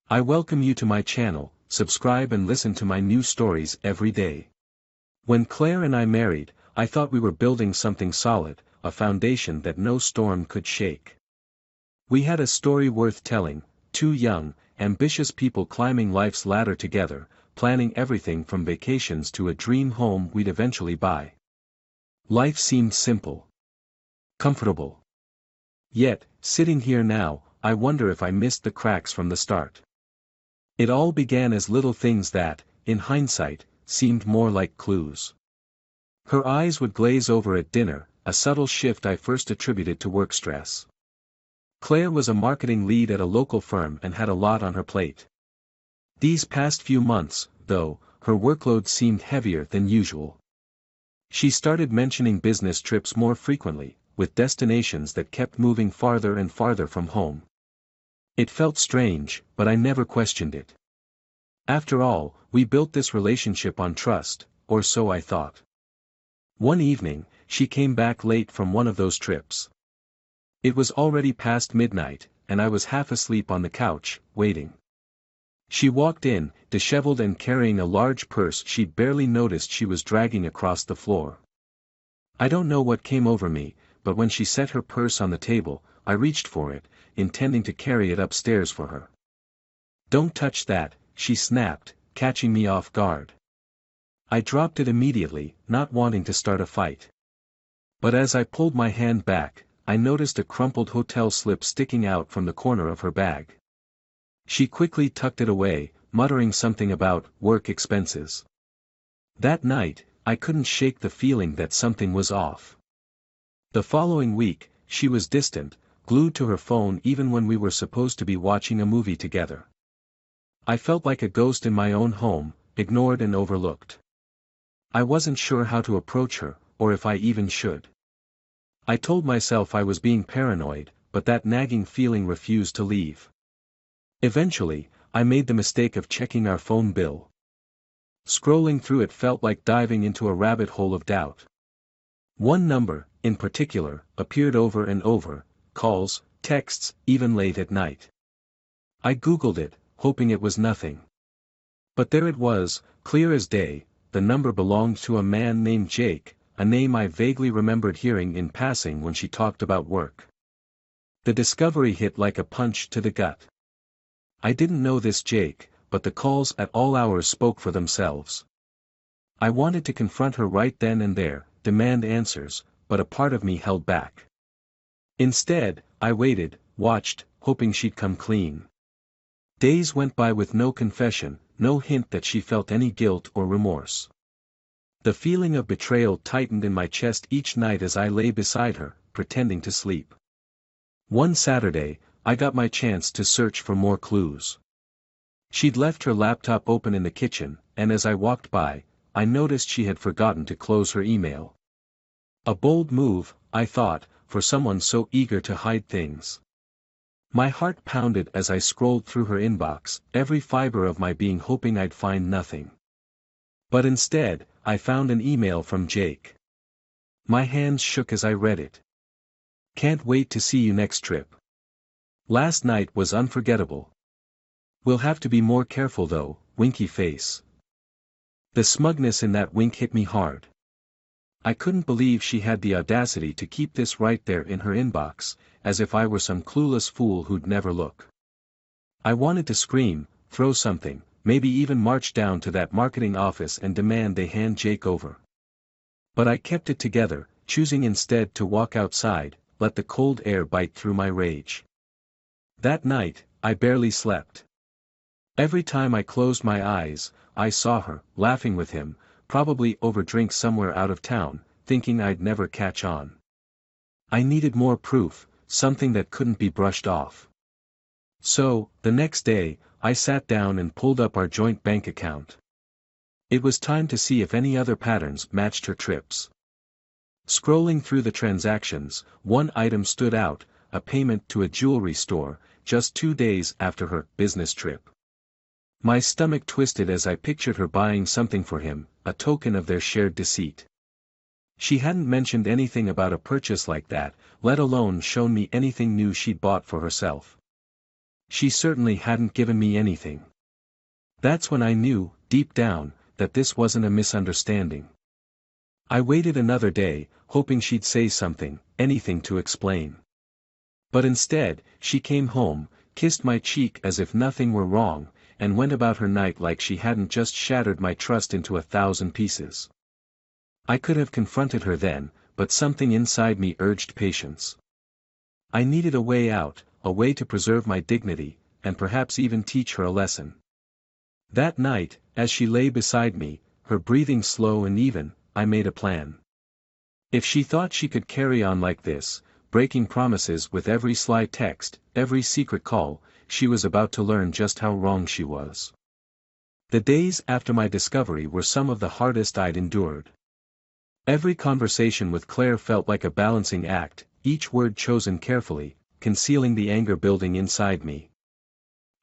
I welcome you to my channel. Subscribe and listen to my new stories every day. When Claire and I married, I thought we were building something solid, a foundation that no storm could shake. We had a story worth telling, two young, ambitious people climbing life's ladder together, planning everything from vacations to a dream home we'd eventually buy. Life seemed simple. Comfortable. Yet, sitting here now, I wonder if I missed the cracks from the start. It all began as little things that, in hindsight, seemed more like clues. Her eyes would glaze over at dinner, a subtle shift I first attributed to work stress. Claire was a marketing lead at a local firm and had a lot on her plate. These past few months, though, her workload seemed heavier than usual. She started mentioning business trips more frequently, with destinations that kept moving farther and farther from home. It felt strange, but I never questioned it. After all, we built this relationship on trust, or so I thought. One evening, she came back late from one of those trips. It was already past midnight, and I was half asleep on the couch, waiting. She walked in, disheveled and carrying a large purse she'd barely noticed she was dragging across the floor. I don't know what came over me, but when she set her purse on the table, I reached for it, intending to carry it upstairs for her. "Don't touch that," she snapped, catching me off guard. I dropped it immediately, not wanting to start a fight. But as I pulled my hand back, I noticed a crumpled hotel slip sticking out from the corner of her bag. She quickly tucked it away, muttering something about work expenses. That night, I couldn't shake the feeling that something was off. The following week, she was distant, glued to her phone even when we were supposed to be watching a movie together. I felt like a ghost in my own home, ignored and overlooked. I wasn't sure how to approach her, or if I even should. I told myself I was being paranoid, but that nagging feeling refused to leave. Eventually, I made the mistake of checking our phone bill. Scrolling through it felt like diving into a rabbit hole of doubt. One number, in particular, appeared over and over: calls, texts, even late at night. I Googled it, hoping it was nothing. But there it was, clear as day. The number belonged to a man named Jake, a name I vaguely remembered hearing in passing when she talked about work. The discovery hit like a punch to the gut. I didn't know this Jake, but the calls at all hours spoke for themselves. I wanted to confront her right then and there, demand answers, but a part of me held back. Instead, I waited, watched, hoping she'd come clean. Days went by with no confession, no hint that she felt any guilt or remorse. The feeling of betrayal tightened in my chest each night as I lay beside her, pretending to sleep. One Saturday, I got my chance to search for more clues. She'd left her laptop open in the kitchen, and as I walked by, I noticed she had forgotten to close her email. A bold move, I thought, for someone so eager to hide things. My heart pounded as I scrolled through her inbox, every fiber of my being hoping I'd find nothing. But instead, I found an email from Jake. My hands shook as I read it. "Can't wait to see you next trip. Last night was unforgettable. We'll have to be more careful though, winky face." The smugness in that wink hit me hard. I couldn't believe she had the audacity to keep this right there in her inbox, as if I were some clueless fool who'd never look. I wanted to scream, throw something, maybe even march down to that marketing office and demand they hand Jake over. But I kept it together, choosing instead to walk outside, let the cold air bite through my rage. That night, I barely slept. Every time I closed my eyes, I saw her, laughing with him, probably over drinks somewhere out of town, thinking I'd never catch on. I needed more proof, something that couldn't be brushed off. So, the next day, I sat down and pulled up our joint bank account. It was time to see if any other patterns matched her trips. Scrolling through the transactions, one item stood out: a payment to a jewelry store, just 2 days after her business trip. My stomach twisted as I pictured her buying something for him, a token of their shared deceit. She hadn't mentioned anything about a purchase like that, let alone shown me anything new she'd bought for herself. She certainly hadn't given me anything. That's when I knew, deep down, that this wasn't a misunderstanding. I waited another day, hoping she'd say something, anything to explain. But instead, she came home, kissed my cheek as if nothing were wrong, and went about her night like she hadn't just shattered my trust into 1,000 pieces. I could have confronted her then, but something inside me urged patience. I needed a way out, a way to preserve my dignity, and perhaps even teach her a lesson. That night, as she lay beside me, her breathing slow and even, I made a plan. If she thought she could carry on like this, breaking promises with every sly text, every secret call, she was about to learn just how wrong she was. The days after my discovery were some of the hardest I'd endured. Every conversation with Claire felt like a balancing act, each word chosen carefully, concealing the anger building inside me.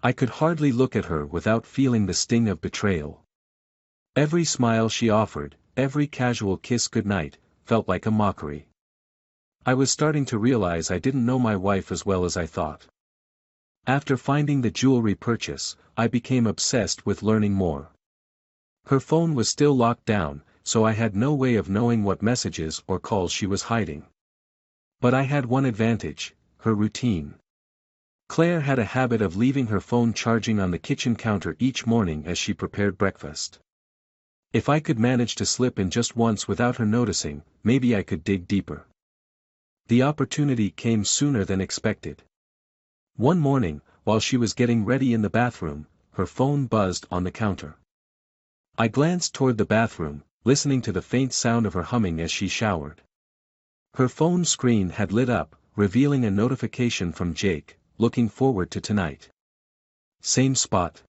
I could hardly look at her without feeling the sting of betrayal. Every smile she offered, every casual kiss goodnight, felt like a mockery. I was starting to realize I didn't know my wife as well as I thought. After finding the jewelry purchase, I became obsessed with learning more. Her phone was still locked down, so I had no way of knowing what messages or calls she was hiding. But I had one advantage, her routine. Claire had a habit of leaving her phone charging on the kitchen counter each morning as she prepared breakfast. If I could manage to slip in just once without her noticing, maybe I could dig deeper. The opportunity came sooner than expected. One morning, while she was getting ready in the bathroom, her phone buzzed on the counter. I glanced toward the bathroom, listening to the faint sound of her humming as she showered. Her phone screen had lit up, revealing a notification from Jake, looking forward to tonight. Same spot.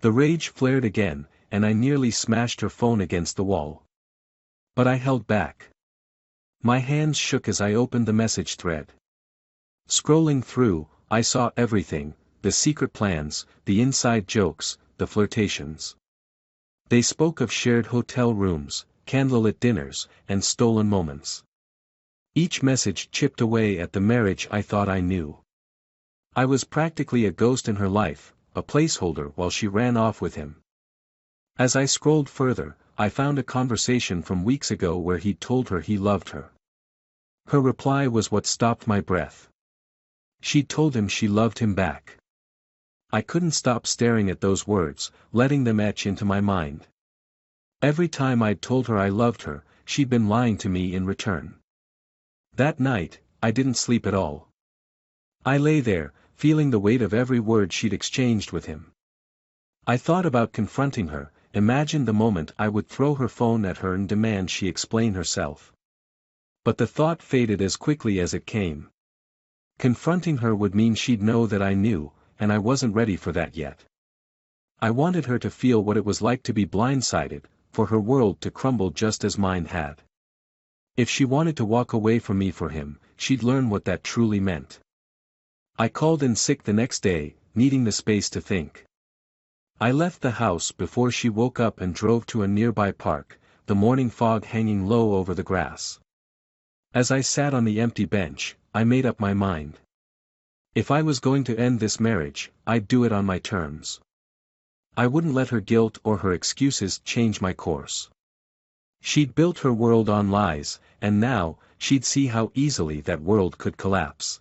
The rage flared again, and I nearly smashed her phone against the wall. But I held back. My hands shook as I opened the message thread. Scrolling through, I saw everything, the secret plans, the inside jokes, the flirtations. They spoke of shared hotel rooms, candlelit dinners, and stolen moments. Each message chipped away at the marriage I thought I knew. I was practically a ghost in her life, a placeholder while she ran off with him. As I scrolled further, I found a conversation from weeks ago where he'd told her he loved her. Her reply was what stopped my breath. She'd told him she loved him back. I couldn't stop staring at those words, letting them etch into my mind. Every time I'd told her I loved her, she'd been lying to me in return. That night, I didn't sleep at all. I lay there, feeling the weight of every word she'd exchanged with him. I thought about confronting her, imagined the moment I would throw her phone at her and demand she explain herself. But the thought faded as quickly as it came. Confronting her would mean she'd know that I knew, and I wasn't ready for that yet. I wanted her to feel what it was like to be blindsided, for her world to crumble just as mine had. If she wanted to walk away from me for him, she'd learn what that truly meant. I called in sick the next day, needing the space to think. I left the house before she woke up and drove to a nearby park, the morning fog hanging low over the grass. As I sat on the empty bench, I made up my mind. If I was going to end this marriage, I'd do it on my terms. I wouldn't let her guilt or her excuses change my course. She'd built her world on lies, and now, she'd see how easily that world could collapse.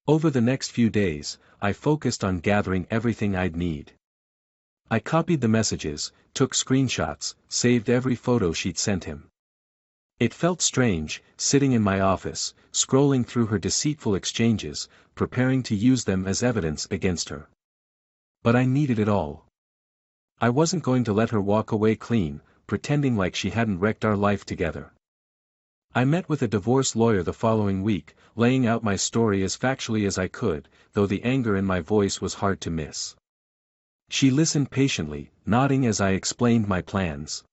Over the next few days, I focused on gathering everything I'd need. I copied the messages, took screenshots, saved every photo she'd sent him. It felt strange, sitting in my office, scrolling through her deceitful exchanges, preparing to use them as evidence against her. But I needed it all. I wasn't going to let her walk away clean, pretending like she hadn't wrecked our life together. I met with a divorce lawyer the following week, laying out my story as factually as I could, though the anger in my voice was hard to miss. She listened patiently, nodding as I explained my plans.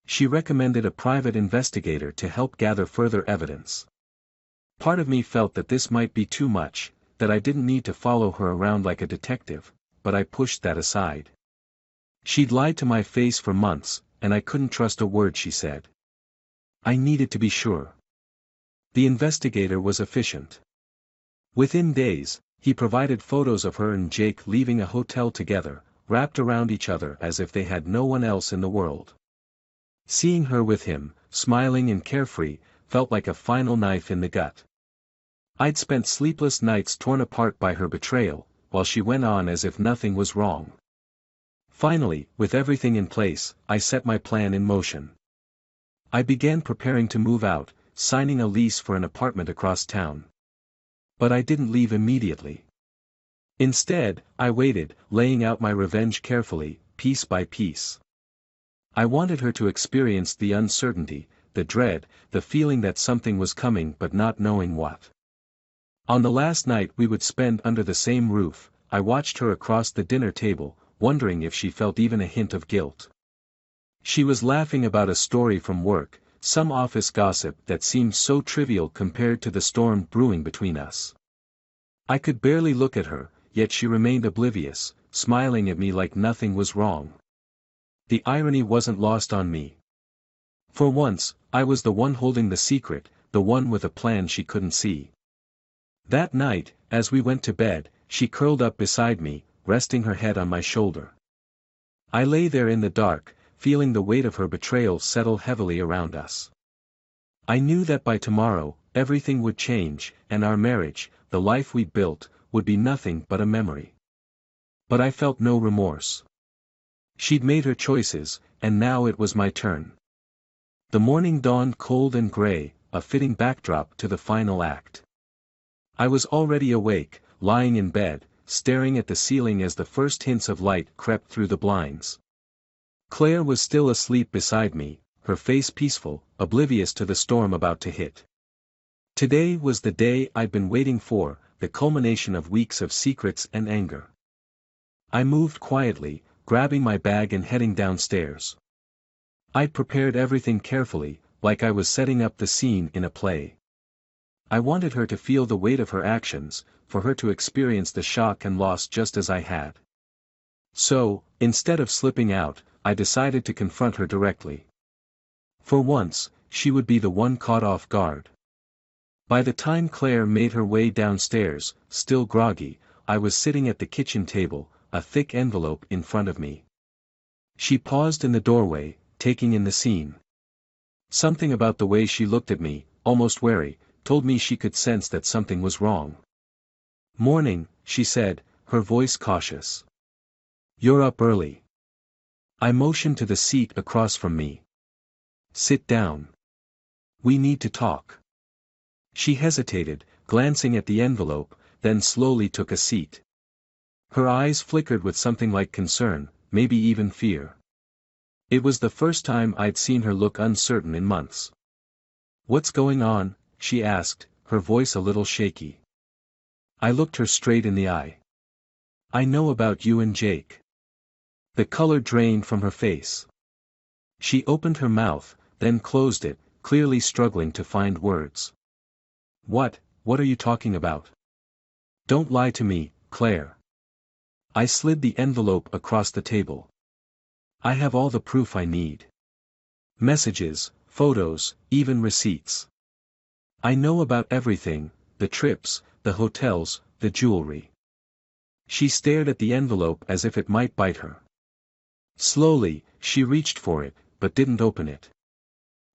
She recommended a private investigator to help gather further evidence. Part of me felt that this might be too much, that I didn't need to follow her around like a detective, but I pushed that aside. She'd lied to my face for months, and I couldn't trust a word she said. I needed to be sure. The investigator was efficient. Within days, He provided photos of her and Jake leaving a hotel together, wrapped around each other as if they had no one else in the world. Seeing her with him, smiling and carefree, felt like a final knife in the gut. I'd spent sleepless nights torn apart by her betrayal, while she went on as if nothing was wrong. Finally, with everything in place, I set my plan in motion. I began preparing to move out, signing a lease for an apartment across town. But I didn't leave immediately. Instead, I waited, laying out my revenge carefully, piece by piece. I wanted her to experience the uncertainty, the dread, the feeling that something was coming but not knowing what. On the last night we would spend under the same roof, I watched her across the dinner table, wondering if she felt even a hint of guilt. She was laughing about a story from work, some office gossip that seemed so trivial compared to the storm brewing between us. I could barely look at her, yet she remained oblivious, smiling at me like nothing was wrong. The irony wasn't lost on me. For once, I was the one holding the secret, the one with a plan she couldn't see. That night, as we went to bed, she curled up beside me, resting her head on my shoulder. I lay there in the dark, feeling the weight of her betrayal settle heavily around us. I knew that by tomorrow, everything would change, and our marriage, the life we built, would be nothing but a memory. But I felt no remorse. She'd made her choices, and now it was my turn. The morning dawned cold and gray, a fitting backdrop to the final act. I was already awake, lying in bed, staring at the ceiling as the first hints of light crept through the blinds. Claire was still asleep beside me, her face peaceful, oblivious to the storm about to hit. Today was the day I'd been waiting for, the culmination of weeks of secrets and anger. I moved quietly, grabbing my bag and heading downstairs. I'd prepared everything carefully, like I was setting up the scene in a play. I wanted her to feel the weight of her actions, for her to experience the shock and loss just as I had. So, instead of slipping out, I decided to confront her directly. For once, she would be the one caught off guard. By the time Claire made her way downstairs, still groggy, I was sitting at the kitchen table, a thick envelope in front of me. She paused in the doorway, taking in the scene. Something about the way she looked at me, almost wary, told me she could sense that something was wrong. "Morning," she said, her voice cautious. "You're up early." I motioned to the seat across from me. "Sit down. We need to talk." She hesitated, glancing at the envelope, then slowly took a seat. Her eyes flickered with something like concern, maybe even fear. It was the first time I'd seen her look uncertain in months. "What's going on?" she asked, her voice a little shaky. I looked her straight in the eye. "I know about you and Jake." The color drained from her face. She opened her mouth, then closed it, clearly struggling to find words. What are you talking about?" "Don't lie to me, Claire." I slid the envelope across the table. "I have all the proof I need. Messages, photos, even receipts. I know about everything, the trips, the hotels, the jewelry." She stared at the envelope as if it might bite her. Slowly, she reached for it, but didn't open it.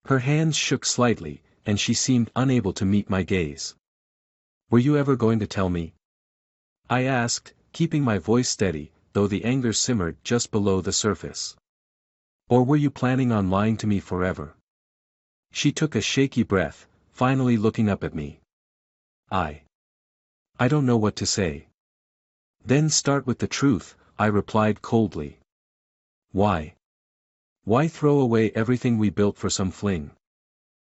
Her hands shook slightly, and she seemed unable to meet my gaze. "Were you ever going to tell me?" I asked, keeping my voice steady, though the anger simmered just below the surface. "Or were you planning on lying to me forever?" She took a shaky breath, finally looking up at me. I don't know what to say." "Then start with the truth," I replied coldly. "Why? Why throw away everything we built for some fling?"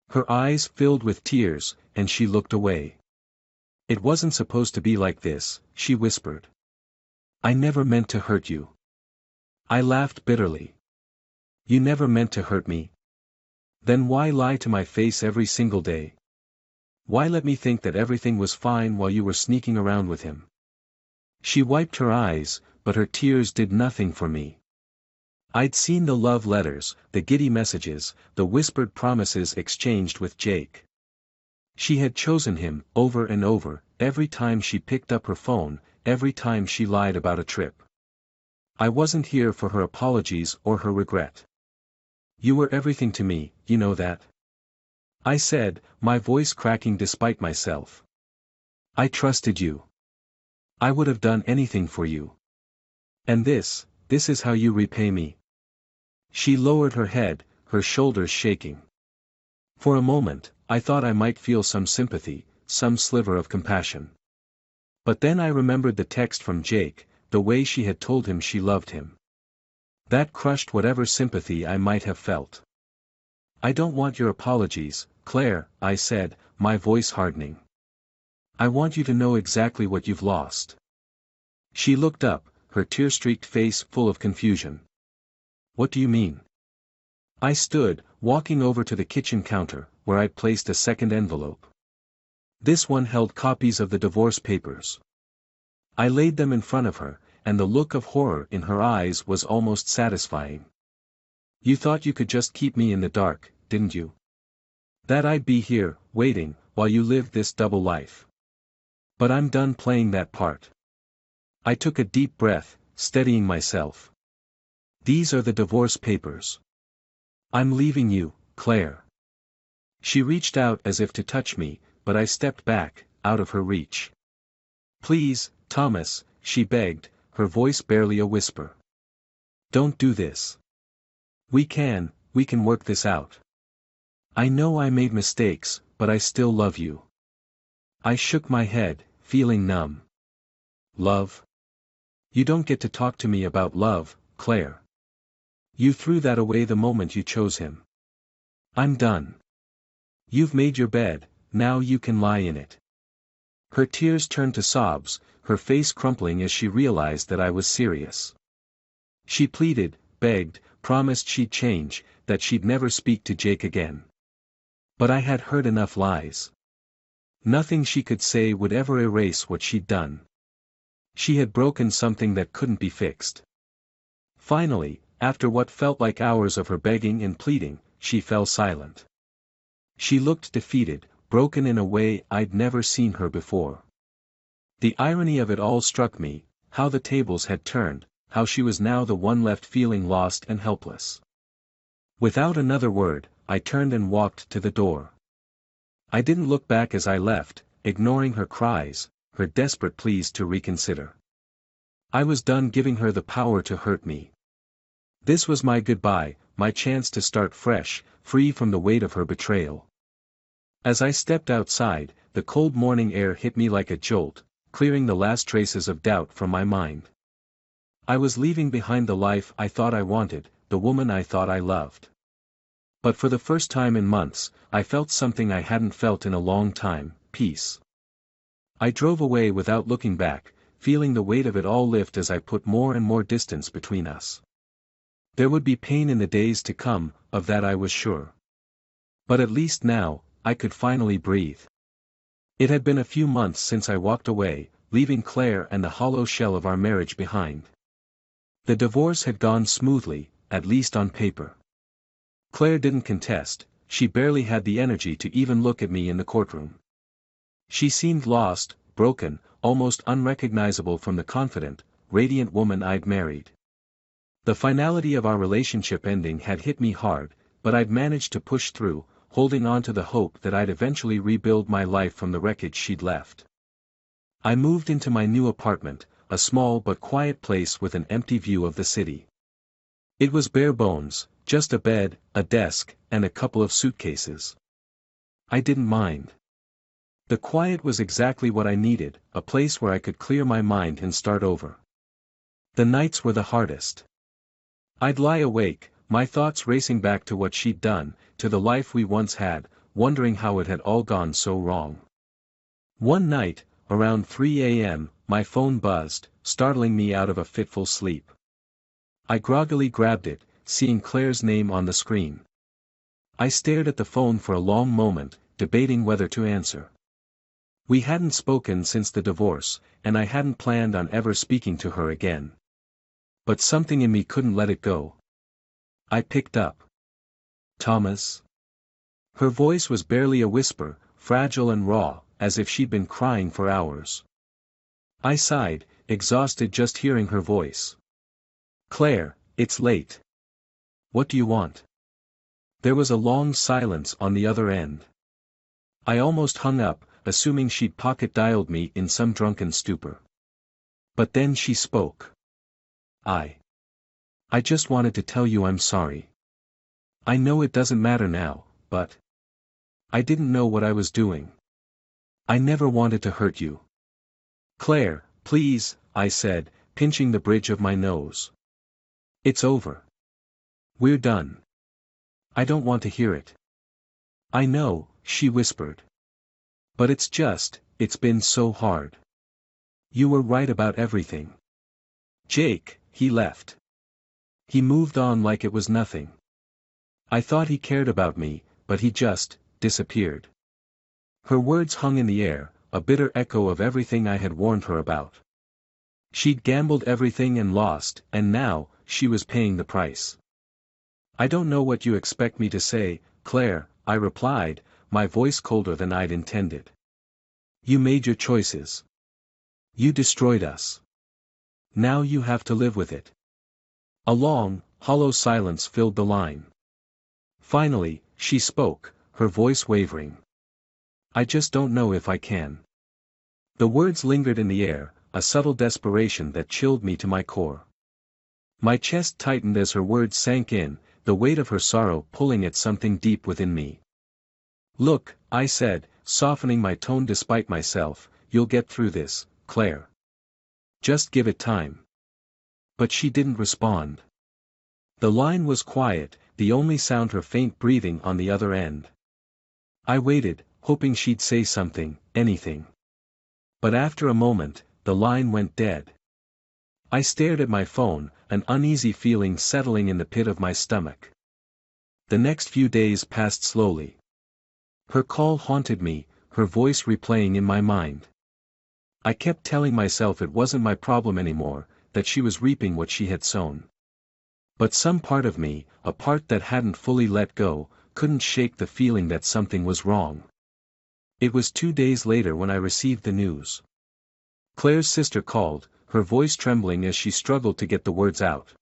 Her eyes filled with tears, and she looked away. "It wasn't supposed to be like this," she whispered. "I never meant to hurt you." I laughed bitterly. "You never meant to hurt me? Then why lie to my face every single day? Why let me think that everything was fine while you were sneaking around with him?" She wiped her eyes, but her tears did nothing for me. I'd seen the love letters, the giddy messages, the whispered promises exchanged with Jake. She had chosen him, over and over, every time she picked up her phone, every time she lied about a trip. I wasn't here for her apologies or her regret. You were everything to me, you know that? I said, my voice cracking despite myself. I trusted you. I would have done anything for you. And this is how you repay me. She lowered her head, her shoulders shaking. For a moment, I thought I might feel some sympathy, some sliver of compassion. But then I remembered the text from Jake, the way she had told him she loved him. That crushed whatever sympathy I might have felt. I don't want your apologies, Claire, I said, my voice hardening. I want you to know exactly what you've lost. She looked up, her tear-streaked face full of confusion. What do you mean? I stood, walking over to the kitchen counter, where I'd placed a second envelope. This one held copies of the divorce papers. I laid them in front of her, and the look of horror in her eyes was almost satisfying. You thought you could just keep me in the dark, didn't you? That I'd be here, waiting, while you lived this double life. But I'm done playing that part. I took a deep breath, steadying myself. These are the divorce papers. I'm leaving you, Claire. She reached out as if to touch me, but I stepped back, out of her reach. Please, Thomas, she begged, her voice barely a whisper. Don't do this. We can work this out. I know I made mistakes, but I still love you. I shook my head, feeling numb. Love? You don't get to talk to me about love, Claire. You threw that away the moment you chose him. I'm done. You've made your bed, now you can lie in it. Her tears turned to sobs, her face crumpling as she realized that I was serious. She pleaded, begged, promised she'd change, that she'd never speak to Jake again. But I had heard enough lies. Nothing she could say would ever erase what she'd done. She had broken something that couldn't be fixed. Finally, after what felt like hours of her begging and pleading, she fell silent. She looked defeated, broken in a way I'd never seen her before. The irony of it all struck me, how the tables had turned, how she was now the one left feeling lost and helpless. Without another word, I turned and walked to the door. I didn't look back as I left, ignoring her cries, her desperate pleas to reconsider. I was done giving her the power to hurt me. This was my goodbye, my chance to start fresh, free from the weight of her betrayal. As I stepped outside, the cold morning air hit me like a jolt, clearing the last traces of doubt from my mind. I was leaving behind the life I thought I wanted, the woman I thought I loved. But for the first time in months, I felt something I hadn't felt in a long time, peace. I drove away without looking back, feeling the weight of it all lift as I put more and more distance between us. There would be pain in the days to come, of that I was sure. But at least now, I could finally breathe. It had been a few months since I walked away, leaving Claire and the hollow shell of our marriage behind. The divorce had gone smoothly, at least on paper. Claire didn't contest, she barely had the energy to even look at me in the courtroom. She seemed lost, broken, almost unrecognizable from the confident, radiant woman I'd married. The finality of our relationship ending had hit me hard, but I'd managed to push through, holding on to the hope that I'd eventually rebuild my life from the wreckage she'd left. I moved into my new apartment, a small but quiet place with an empty view of the city. It was bare bones, just a bed, a desk, and a couple of suitcases. I didn't mind. The quiet was exactly what I needed, a place where I could clear my mind and start over. The nights were the hardest. I'd lie awake, my thoughts racing back to what she'd done, to the life we once had, wondering how it had all gone so wrong. One night, around 3 a.m., my phone buzzed, startling me out of a fitful sleep. I groggily grabbed it, seeing Claire's name on the screen. I stared at the phone for a long moment, debating whether to answer. We hadn't spoken since the divorce, and I hadn't planned on ever speaking to her again. But something in me couldn't let it go. I picked up. Thomas? Her voice was barely a whisper, fragile and raw, as if she'd been crying for hours. I sighed, exhausted just hearing her voice. "Claire, it's late. What do you want?" There was a long silence on the other end. I almost hung up, assuming she'd pocket-dialed me in some drunken stupor. But then she spoke. I just wanted to tell you I'm sorry. I know it doesn't matter now, but I didn't know what I was doing. I never wanted to hurt you." "Claire, please," I said, pinching the bridge of my nose. "It's over. We're done." "I don't want to hear it." "I know," she whispered. "But it's been so hard. You were right about everything. Jake, he left. He moved on like it was nothing. I thought he cared about me, but he just disappeared." Her words hung in the air, a bitter echo of everything I had warned her about. She'd gambled everything and lost, and now, she was paying the price. "I don't know what you expect me to say, Claire," I replied, my voice colder than I'd intended. "You made your choices. You destroyed us. Now you have to live with it." A long, hollow silence filled the line. Finally, she spoke, her voice wavering. "I just don't know if I can." The words lingered in the air, a subtle desperation that chilled me to my core. My chest tightened as her words sank in, the weight of her sorrow pulling at something deep within me. "Look," I said, softening my tone despite myself, "you'll get through this, Claire. Just give it time." But she didn't respond. The line was quiet, the only sound her faint breathing on the other end. I waited, hoping she'd say something, anything. But after a moment, the line went dead. I stared at my phone, an uneasy feeling settling in the pit of my stomach. The next few days passed slowly. Her call haunted me, her voice replaying in my mind. I kept telling myself it wasn't my problem anymore, that she was reaping what she had sown. But some part of me, a part that hadn't fully let go, couldn't shake the feeling that something was wrong. It was 2 days later when I received the news. Claire's sister called, her voice trembling as she struggled to get the words out.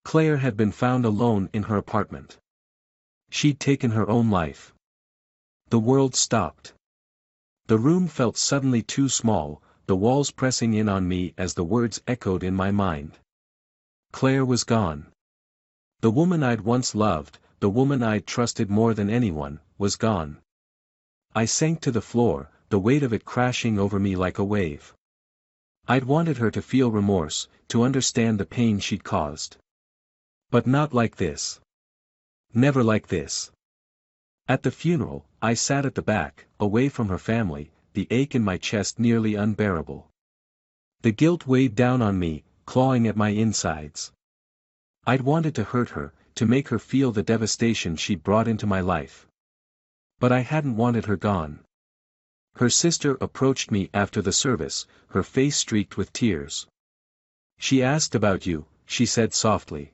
Claire had been found alone in her apartment. She'd taken her own life. The world stopped. The room felt suddenly too small, the walls pressing in on me as the words echoed in my mind. Claire was gone. The woman I'd once loved, the woman I'd trusted more than anyone, was gone. I sank to the floor, the weight of it crashing over me like a wave. I'd wanted her to feel remorse, to understand the pain she'd caused. But not like this. Never like this. At the funeral, I sat at the back, away from her family, the ache in my chest nearly unbearable. The guilt weighed down on me, clawing at my insides. I'd wanted to hurt her, to make her feel the devastation she'd brought into my life. But I hadn't wanted her gone. Her sister approached me after the service, her face streaked with tears. "She asked about you," she said softly.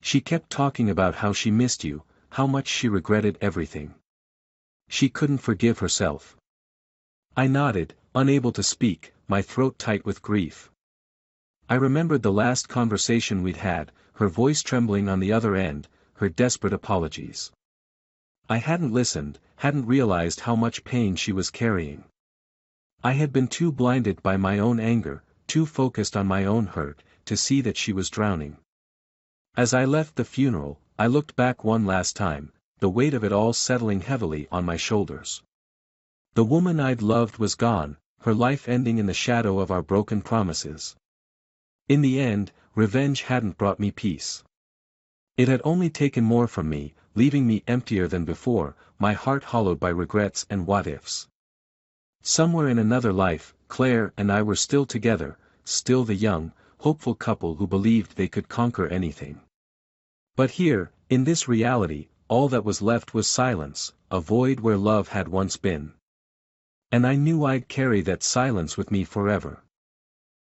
"She kept talking about how she missed you, how much she regretted everything. She couldn't forgive herself." I nodded, unable to speak, my throat tight with grief. I remembered the last conversation we'd had, her voice trembling on the other end, her desperate apologies. I hadn't listened, hadn't realized how much pain she was carrying. I had been too blinded by my own anger, too focused on my own hurt, to see that she was drowning. As I left the funeral, I looked back one last time, the weight of it all settling heavily on my shoulders. The woman I'd loved was gone, her life ending in the shadow of our broken promises. In the end, revenge hadn't brought me peace. It had only taken more from me, leaving me emptier than before, my heart hollowed by regrets and what-ifs. Somewhere in another life, Claire and I were still together, still the young, hopeful couple who believed they could conquer anything. But here, in this reality, all that was left was silence, a void where love had once been. And I knew I'd carry that silence with me forever.